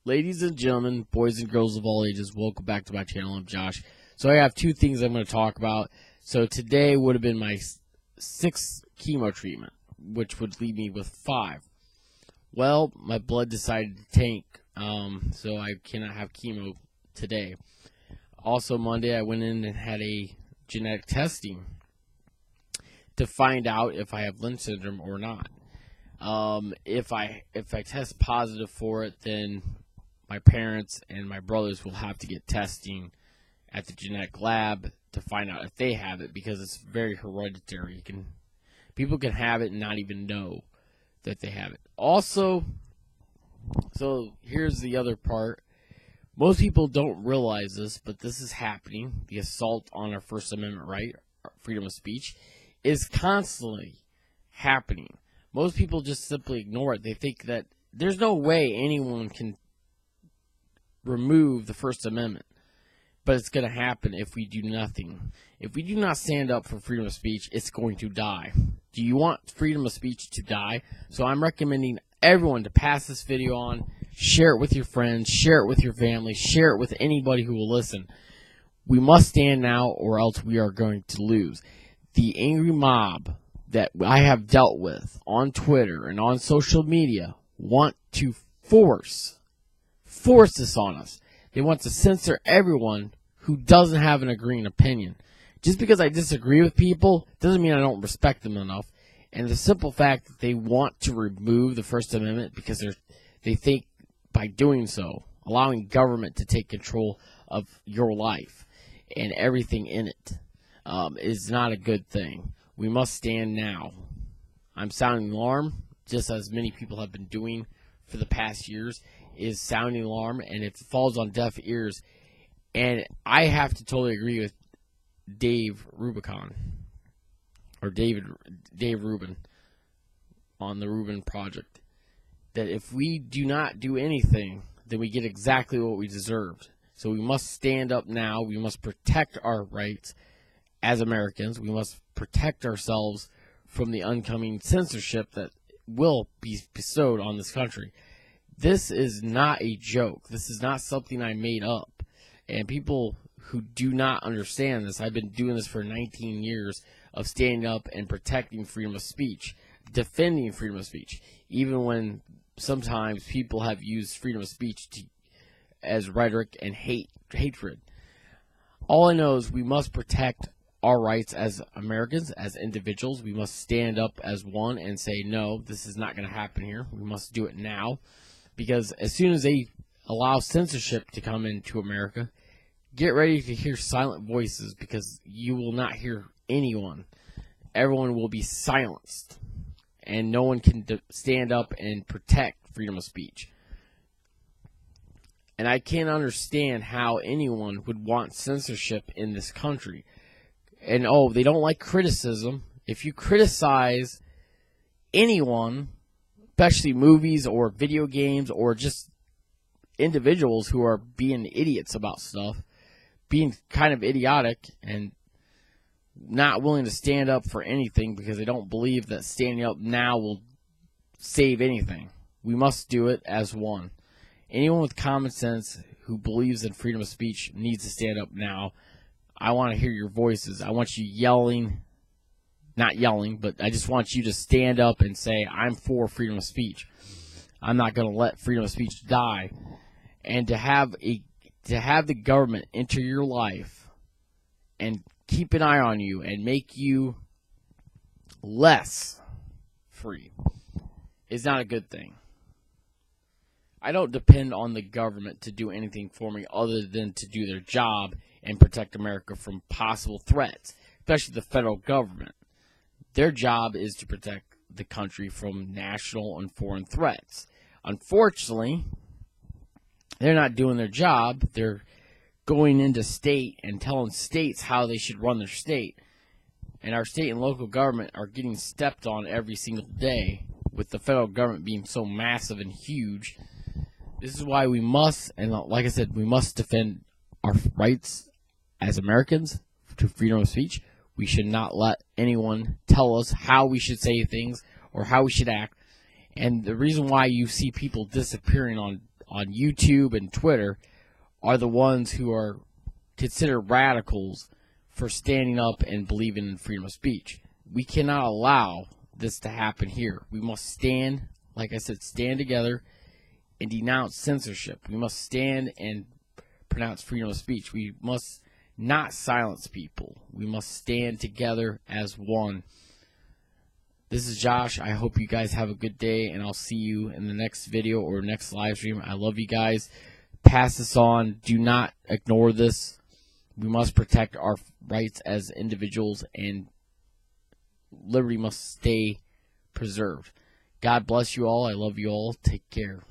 Ladies and gentlemen, boys and girls of all ages, welcome back to my channel. I'm Josh. So I have two things I'm going to talk about. So today would have been my sixth chemo treatment, which would leave me with 5. Well, my blood decided to tank, so I cannot have chemo today. Also, Monday I went in and had a genetic testing to find out if I have Lynch syndrome or not. If I test positive for it, then my parents and my brothers will have to get testing at the genetic lab to find out if they have it, because it's very hereditary. People can have it and not even know that they have it. Also, so here's the other part. Most people don't realize this, but this is happening. The assault on our First Amendment right, freedom of speech, is constantly happening. Most people just simply ignore it. They think that there's no way anyone can remove the First Amendment. But it's going to happen if we do nothing. If we do not stand up for freedom of speech, it's going to die. Do you want freedom of speech to die? So I'm recommending everyone to pass this video on, share it with your friends, share it with your family, share it with anybody who will listen. We must stand now, or else we are going to lose. The angry mob that I have dealt with on Twitter and on social media want to force this on us. They want to censor everyone who doesn't have an agreeing opinion. Just because I disagree with people doesn't mean I don't respect them enough. And the simple fact that they want to remove the First Amendment because they think by doing so, allowing government to take control of your life and everything in it, is not a good thing. We must stand now. I'm sounding the alarm, just as many people have been doing for the past years, is sounding alarm, and it falls on deaf ears. And I have to totally agree with Dave Rubin on the Rubin Project, that if we do not do anything, then we get exactly what we deserved. So we must stand up now. We must protect our rights as Americans. We must protect ourselves from the oncoming censorship that will be bestowed on this country. This is not a joke. This is not something I made up. And people who do not understand this, I've been doing this for 19 years of standing up and protecting freedom of speech, defending freedom of speech, even when sometimes people have used freedom of speech as rhetoric and hatred. All I know is we must protect our rights as Americans, as individuals. We must stand up as one and say, no, this is not going to happen here. We must do it now. Because as soon as they allow censorship to come into America, get ready to hear silent voices, because you will not hear anyone. Everyone will be silenced, and no one can stand up and protect freedom of speech. And I can't understand how anyone would want censorship in this country. And they don't like criticism. If you criticize anyone, especially movies or video games or just individuals who are being idiots about stuff, being kind of idiotic and not willing to stand up for anything because they don't believe that standing up now will save anything. We must do it as one. Anyone with common sense who believes in freedom of speech needs to stand up now. I want to hear your voices. I want you yelling. Not yelling, but I just want you to stand up and say, I'm for freedom of speech. I'm not going to let freedom of speech die. And to have the government enter your life and keep an eye on you and make you less free is not a good thing. I don't depend on the government to do anything for me other than to do their job and protect America from possible threats, especially the federal government. Their job is to protect the country from national and foreign threats. Unfortunately, they're not doing their job. They're going into state and telling states how they should run their state. And our state and local government are getting stepped on every single day, with the federal government being so massive and huge. This is why we must, and like I said, we must defend our rights as Americans to freedom of speech. We should not let anyone tell us how we should say things or how we should act. And the reason why you see people disappearing on on YouTube and Twitter are the ones who are considered radicals for standing up and believing in freedom of speech. We cannot allow this to happen here. We must stand, like I said, stand together and denounce censorship. We must stand and pronounce freedom of speech. We must not silence people. We must stand together as one. This is Josh. I hope you guys have a good day, and I'll see you in the next video or next live stream. I love you guys. Pass this on. Do not ignore this. We must protect our rights as individuals, and liberty must stay preserved. God bless you all. I love you all. Take care.